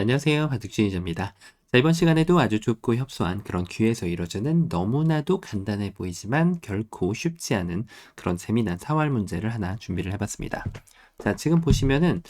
안녕하세요. 바둑진이입니다. 자, 이번 시간에도 아주 좁고 협소한 그런 귀에서 이루어지는 너무나도 간단해 보이지만 결코 쉽지 않은 그런 재미난 사활 문제를 하나 준비를 해봤습니다. 자, 지금 보시면은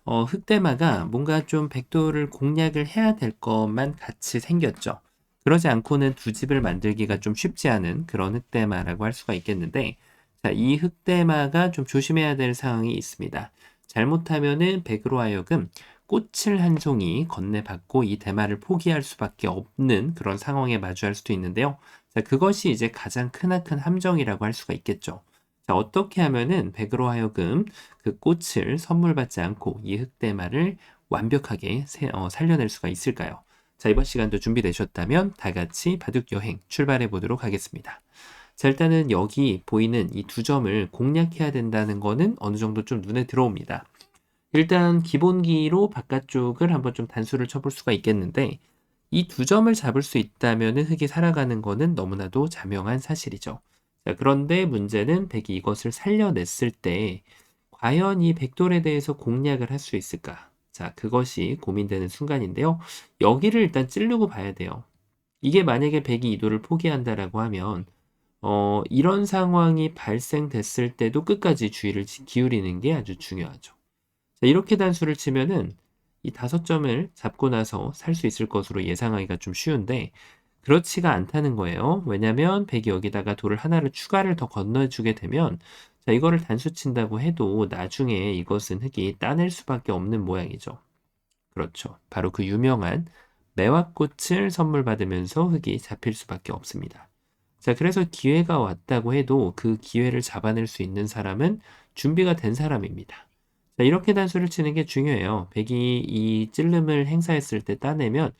흑대마가 뭔가 좀 백도를 공략을 해야 될 것만 같이 생겼죠. 그러지 않고는 두 집을 만들기가 좀 쉽지 않은 그런 흑대마라고 할 수가 있겠는데, 자, 이 흑대마가 좀 조심해야 될 상황이 있습니다. 잘못하면은 백으로 하여금 꽃을 한 송이 건네받고 이 대마를 포기할 수밖에 없는 그런 상황에 마주할 수도 있는데요. 자, 그것이 이제 가장 크나큰 함정이라고 할 수가 있겠죠. 자, 어떻게 하면은 백으로 하여금 그 꽃을 선물 받지 않고 이 흑대마를 완벽하게 살려낼 수가 있을까요? 자, 이번 시간도 준비되셨다면 다 같이 바둑 여행 출발해 보도록 하겠습니다. 자, 일단은 여기 보이는 이 두 점을 공략해야 된다는 거는 어느 정도 좀 눈에 들어옵니다. 일단 기본기로 바깥쪽을 한번 좀 단수를 쳐볼 수가 있겠는데, 이 두 점을 잡을 수 있다면 흑이 살아가는 거는 너무나도 자명한 사실이죠. 자, 그런데 문제는 백이 이것을 살려냈을 때 과연 이 백돌에 대해서 공략을 할 수 있을까? 자, 그것이 고민되는 순간인데요. 여기를 일단 찌르고 봐야 돼요. 이게 만약에 백이 이도를 포기한다라고 하면 이런 상황이 발생됐을 때도 끝까지 주의를 기울이는 게 아주 중요하죠. 자, 이렇게 단수를 치면은 이 5점을 잡고 나서 살 수 있을 것으로 예상하기가 좀 쉬운데 그렇지가 않다는 거예요. 왜냐면 백이 여기다가 돌을 하나를 추가를 더 건너주게 되면 자, 이거를 단수 친다고 해도 나중에 이것은 흑이 따낼 수밖에 없는 모양이죠. 그렇죠. 바로 그 유명한 매화꽃을 선물 받으면서 흑이 잡힐 수밖에 없습니다. 자, 그래서 기회가 왔다고 해도 그 기회를 잡아낼 수 있는 사람은 준비가 된 사람입니다. 자, 이렇게 단수를 치는 게 중요해요. 백이 이 찔름을 행사했을 때 따내면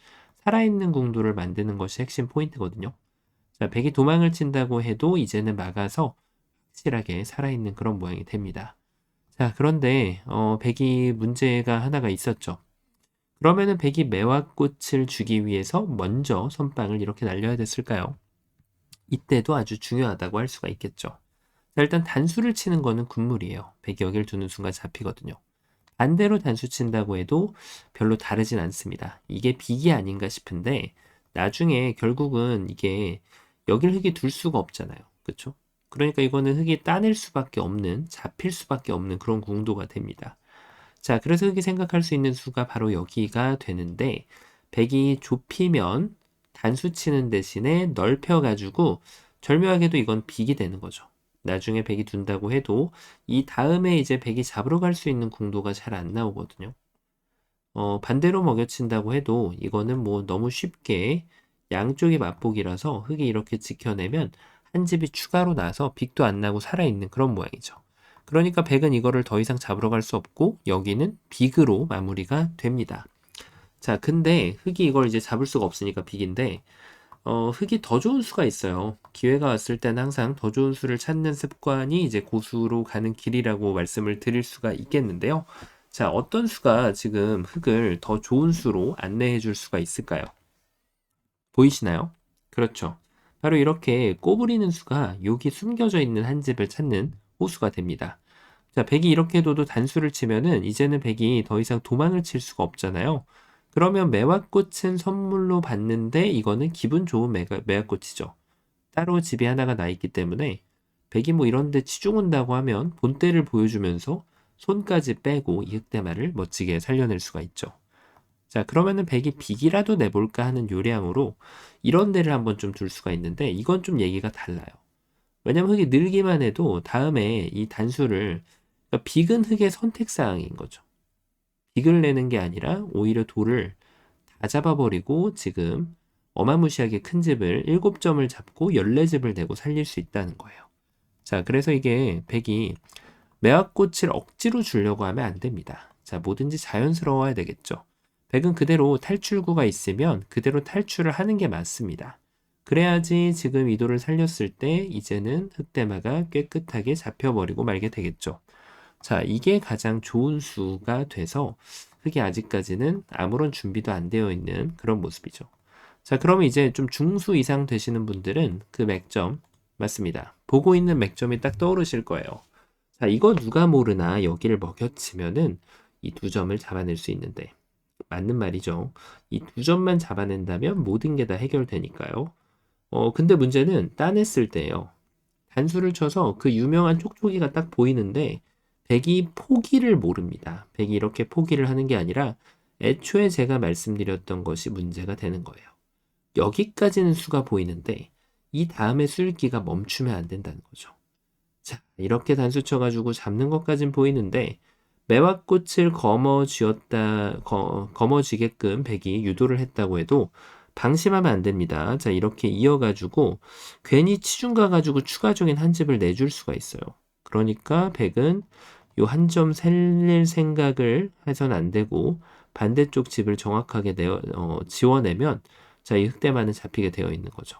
살아있는 궁도를 만드는 것이 핵심 포인트거든요. 자, 백이 도망을 친다고 해도 이제는 막아서 확실하게 살아있는 그런 모양이 됩니다. 자, 그런데 백이 문제가 하나가 있었죠. 그러면은 백이 매화꽃을 주기 위해서 먼저 선빵을 이렇게 날려야 됐을까요? 이때도 아주 중요하다고 할 수가 있겠죠. 자, 일단 단수를 치는 거는 군물이에요. 백이 여기를 두는 순간 잡히거든요. 반대로 단수 친다고 해도 별로 다르진 않습니다. 이게 빅이 아닌가 싶은데 나중에 결국은 이게 여길 흑이 둘 수가 없잖아요. 그렇죠? 그러니까 이거는 흑이 따낼 수밖에 없는, 잡힐 수밖에 없는 그런 궁도가 됩니다. 자, 그래서 흑이 생각할 수 있는 수가 바로 여기가 되는데 백이 좁히면 단수 치는 대신에 넓혀가지고 절묘하게도 이건 빅이 되는 거죠. 나중에 백이 둔다고 해도 이 다음에 이제 백이 잡으러 갈 수 있는 궁도가 잘 안 나오거든요. 반대로 먹여친다고 해도 이거는 뭐 너무 쉽게 양쪽이 맞보기라서 흑이 이렇게 지켜내면 한 집이 추가로 나서 빅도 안 나고 살아있는 그런 모양이죠. 그러니까 백은 이거를 더 이상 잡으러 갈 수 없고 여기는 빅으로 마무리가 됩니다. 자, 근데 흑이 이걸 이제 잡을 수가 없으니까 빅인데 흑이 더 좋은 수가 있어요. 기회가 왔을 때는 항상 더 좋은 수를 찾는 습관이 이제 고수로 가는 길이라고 말씀을 드릴 수가 있겠는데요. 자, 어떤 수가 지금 흑을 더 좋은 수로 안내해 줄 수가 있을까요? 보이시나요? 그렇죠. 바로 이렇게 꼬부리는 수가 여기 숨겨져 있는 한 집을 찾는 호수가 됩니다. 자, 백이 이렇게 둬도 단수를 치면은 이제는 백이 더 이상 도망을 칠 수가 없잖아요. 그러면 매화꽃은 선물로 받는데 이거는 기분 좋은 매화꽃이죠. 따로 집이 하나가 나 있기 때문에 백이 뭐 이런 데 치중 온다고 하면 본때를 보여주면서 손까지 빼고 이 흑대마를 멋지게 살려낼 수가 있죠. 자, 그러면은 백이 빅이라도 내볼까 하는 요량으로 이런 데를 한번 좀 둘 수가 있는데 이건 좀 얘기가 달라요. 왜냐면 흑이 늘기만 해도 다음에 이 단수를 그러니까 빅은 흑의 선택사항인 거죠. 빅을 내는 게 아니라 오히려 돌을 다 잡아버리고 지금 어마무시하게 큰 집을 7점을 잡고 14집을 내고 살릴 수 있다는 거예요. 자, 그래서 이게 백이 매화꽃을 억지로 주려고 하면 안 됩니다. 자, 뭐든지 자연스러워야 되겠죠. 백은 그대로 탈출구가 있으면 그대로 탈출을 하는 게 맞습니다. 그래야지 지금 이도를 살렸을 때 이제는 흑대마가 깨끗하게 잡혀버리고 말게 되겠죠. 자, 이게 가장 좋은 수가 돼서 흑이 아직까지는 아무런 준비도 안 되어 있는 그런 모습이죠. 자, 그러면 이제 좀 중수 이상 되시는 분들은 그 맥점, 맞습니다. 보고 있는 맥점이 딱 떠오르실 거예요. 자, 이거 누가 모르나 여기를 먹여치면은 이 두 점을 잡아낼 수 있는데. 맞는 말이죠. 이 두 점만 잡아낸다면 모든 게 다 해결되니까요. 근데 문제는 따냈을 때예요. 단수를 쳐서 그 유명한 촉촉이가 딱 보이는데 백이 포기를 모릅니다. 백이 이렇게 포기를 하는 게 아니라 애초에 제가 말씀드렸던 것이 문제가 되는 거예요. 여기까지는 수가 보이는데 이 다음에 쓸기가 멈추면 안 된다는 거죠. 자, 이렇게 단수 쳐가지고 잡는 것까진 보이는데 매화꽃을 거머쥐게끔 백이 유도를 했다고 해도 방심하면 안 됩니다. 자, 이렇게 이어가지고 괜히 치중 가가지고 추가적인 한 집을 내줄 수가 있어요. 그러니까 백은 요 한 점 살릴 생각을 해선 안 되고 반대쪽 집을 정확하게 지워내면 자, 이 흑대만은 잡히게 되어 있는 거죠.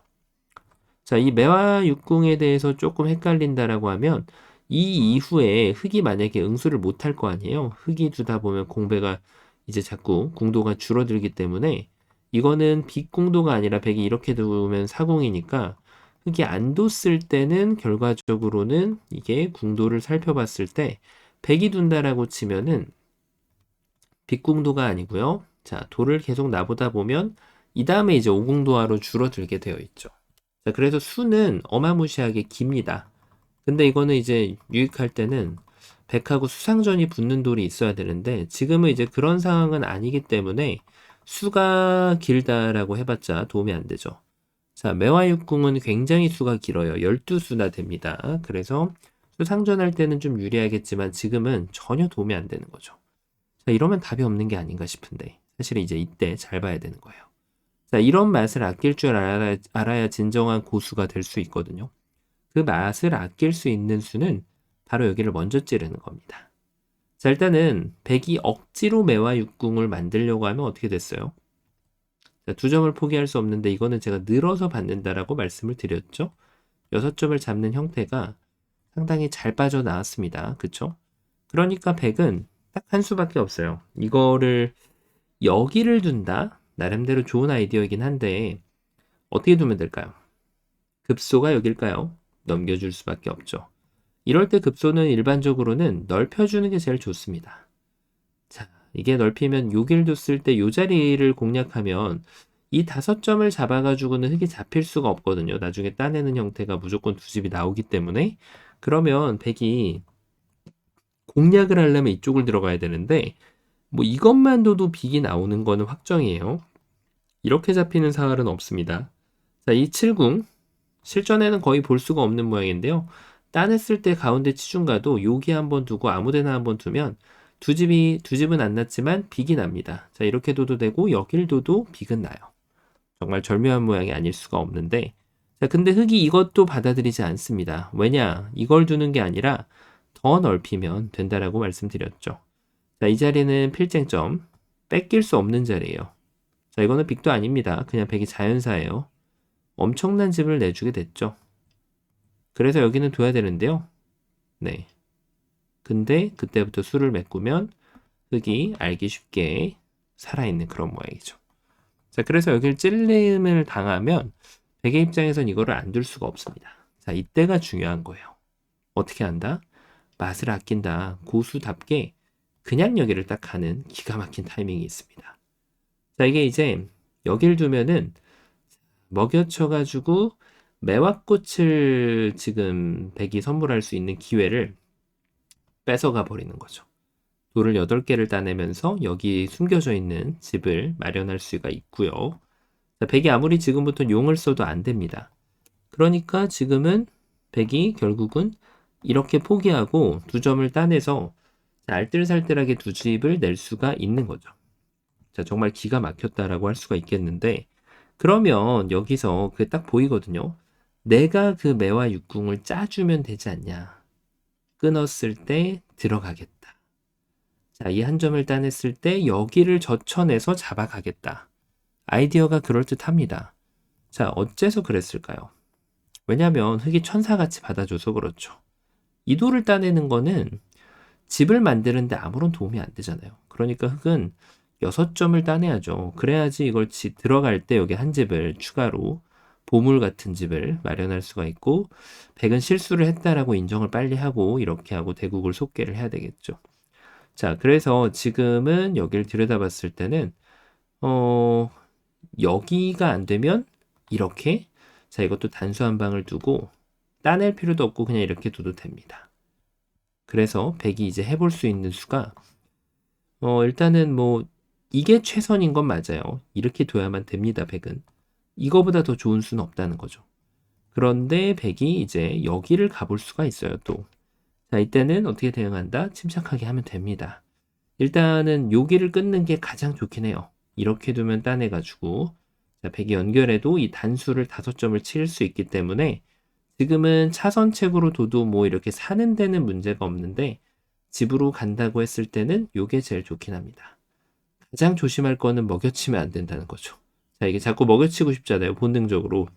자, 이 매화 육궁에 대해서 조금 헷갈린다라고 하면 이 이후에 흑이 만약에 응수를 못할 거 아니에요. 흑이 두다 보면 공배가 이제 자꾸 궁도가 줄어들기 때문에 이거는 빅궁도가 아니라 백이 이렇게 두면 사궁이니까 흑이 안 뒀을 때는 결과적으로는 이게 궁도를 살펴봤을 때 백이 둔다라고 치면은 빅궁도가 아니고요. 자, 도를 계속 나보다 보면 이 다음에 이제 오궁도화로 줄어들게 되어 있죠. 자, 그래서 수는 어마무시하게 깁니다. 근데 이거는 이제 유익할 때는 백하고 수상전이 붙는 돌이 있어야 되는데 지금은 이제 그런 상황은 아니기 때문에 수가 길다라고 해봤자 도움이 안 되죠. 자, 매화육궁은 굉장히 수가 길어요. 12수나 됩니다. 그래서 수상전할 때는 좀 유리하겠지만 지금은 전혀 도움이 안 되는 거죠. 자, 이러면 답이 없는 게 아닌가 싶은데 사실은 이제 이때 잘 봐야 되는 거예요. 자, 이런 맛을 아낄 줄 알아야 진정한 고수가 될 수 있거든요. 그 맛을 아낄 수 있는 수는 바로 여기를 먼저 찌르는 겁니다. 자, 일단은 백이 억지로 매화 육궁을 만들려고 하면 어떻게 됐어요? 자, 두 점을 포기할 수 없는데 이거는 제가 늘어서 받는다라고 말씀을 드렸죠. 6점을 잡는 형태가 상당히 잘 빠져나왔습니다. 그쵸? 그러니까 백은 딱 한 수밖에 없어요. 이거를 여기를 둔다? 나름대로 좋은 아이디어이긴 한데 어떻게 두면 될까요? 급소가 여길까요? 넘겨줄 수밖에 없죠. 이럴 때 급소는 일반적으로는 넓혀주는 게 제일 좋습니다. 자, 이게 넓히면 요길 뒀을 때 요 자리를 공략하면 이 5점을 잡아가지고는 흙이 잡힐 수가 없거든요. 나중에 따내는 형태가 무조건 두 집이 나오기 때문에 그러면 백이 공략을 하려면 이쪽을 들어가야 되는데 뭐 이것만 둬도 빅이 나오는 거는 확정이에요. 이렇게 잡히는 사활은 없습니다. 자, 이 7궁 실전에는 거의 볼 수가 없는 모양인데요. 따냈을 때 가운데 치중가도 여기 한번 두고 아무데나 한번 두면 두 집은 안 났지만 빅이 납니다. 자, 이렇게 둬도 되고 여길 둬도 빅은 나요. 정말 절묘한 모양이 아닐 수가 없는데 자, 근데 흑이 이것도 받아들이지 않습니다. 왜냐? 이걸 두는 게 아니라 더 넓히면 된다라고 말씀드렸죠. 자, 이 자리는 필쟁점 뺏길 수 없는 자리예요. 자, 이거는 빅도 아닙니다. 그냥 백이 자연사예요. 엄청난 집을 내주게 됐죠. 그래서 여기는 둬야 되는데요. 네. 근데 그때부터 수를 메꾸면 흑이 알기 쉽게 살아있는 그런 모양이죠. 자, 그래서 여기를 찔림을 당하면 백의 입장에선 이거를 안 둘 수가 없습니다. 자, 이때가 중요한 거예요. 어떻게 한다? 맛을 아낀다. 고수답게 그냥 여기를 딱 가는 기가 막힌 타이밍이 있습니다. 자, 이게 이제 여기를 두면은 먹여쳐가지고 매화꽃을 지금 백이 선물할 수 있는 기회를 뺏어가 버리는 거죠. 돌을 8개를 따내면서 여기 숨겨져 있는 집을 마련할 수가 있고요. 자, 백이 아무리 지금부터 용을 써도 안 됩니다. 그러니까 지금은 백이 결국은 이렇게 포기하고 2점을 따내서 알뜰살뜰하게 두 집을 낼 수가 있는 거죠. 자, 정말 기가 막혔다라고 할 수가 있겠는데 그러면 여기서 그게 딱 보이거든요. 내가 그 매화 육궁을 짜주면 되지 않냐. 끊었을 때 들어가겠다. 자, 이 한 점을 따냈을 때 여기를 젖혀내서 잡아가겠다. 아이디어가 그럴듯합니다. 자, 어째서 그랬을까요? 왜냐하면 흙이 천사같이 받아줘서 그렇죠. 이 돌을 따내는 거는 집을 만드는데 아무런 도움이 안 되잖아요. 그러니까 흙은 6점을 따내야죠. 그래야지 이걸 들어갈 때 여기 한 집을 추가로 보물 같은 집을 마련할 수가 있고 백은 실수를 했다라고 인정을 빨리 하고 이렇게 하고 대국을 속개를 해야 되겠죠. 자, 그래서 지금은 여기를 들여다봤을 때는 어, 여기가 안 되면 이렇게, 자, 이것도 단수 한 방을 두고 따낼 필요도 없고 그냥 이렇게 둬도 됩니다. 그래서 100이 이제 해볼 수 있는 수가 일단은 뭐 이게 최선인 건 맞아요. 이렇게 둬야만 됩니다. 100은. 이거보다 더 좋은 수는 없다는 거죠. 그런데 100이 이제 여기를 가볼 수가 있어요. 또. 자, 이때는 어떻게 대응한다? 침착하게 하면 됩니다. 일단은 여기를 끊는 게 가장 좋긴 해요. 이렇게 두면 따내가지고 자, 100이 연결해도 이 단수를 5점을 칠 수 있기 때문에 지금은 차선책으로 둬도 뭐 이렇게 사는 데는 문제가 없는데 집으로 간다고 했을 때는 이게 제일 좋긴 합니다. 가장 조심할 거는 먹여치면 안 된다는 거죠. 자, 이게 자꾸 먹여치고 싶잖아요. 본능적으로.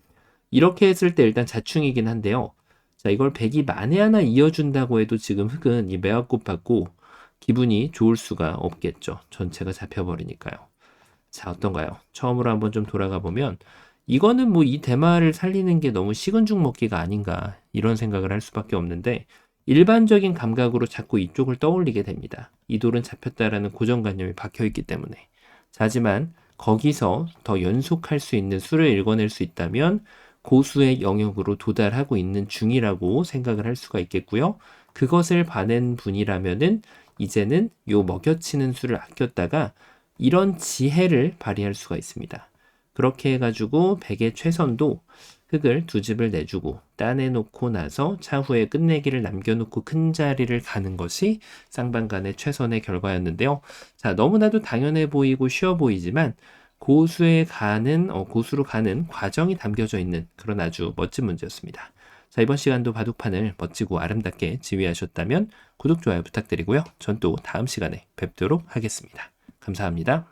이렇게 했을 때 일단 자충이긴 한데요. 자, 이걸 100이 만에 하나 이어준다고 해도 지금 흙은 이 매화꽃 받고 기분이 좋을 수가 없겠죠. 전체가 잡혀버리니까요. 자, 어떤가요? 처음으로 한번 좀 돌아가 보면 이거는 뭐 이 대마를 살리는 게 너무 식은 죽 먹기가 아닌가 이런 생각을 할 수밖에 없는데 일반적인 감각으로 자꾸 이쪽을 떠올리게 됩니다. 이 돌은 잡혔다라는 고정관념이 박혀있기 때문에. 자, 하지만 거기서 더 연속할 수 있는 수를 읽어낼 수 있다면 고수의 영역으로 도달하고 있는 중이라고 생각을 할 수가 있겠고요. 그것을 봐낸 분이라면은 이제는 요 먹여치는 수를 아꼈다가 이런 지혜를 발휘할 수가 있습니다. 그렇게 해가지고 100의 최선도 흙을 2집을 내주고 따내놓고 나서 차후에 끝내기를 남겨놓고 큰 자리를 가는 것이 쌍방간의 최선의 결과였는데요. 자, 너무나도 당연해 보이고 쉬워 보이지만 고수로 가는 과정이 담겨져 있는 그런 아주 멋진 문제였습니다. 자, 이번 시간도 바둑판을 멋지고 아름답게 지휘하셨다면 구독, 좋아요 부탁드리고요. 전 또 다음 시간에 뵙도록 하겠습니다. 감사합니다.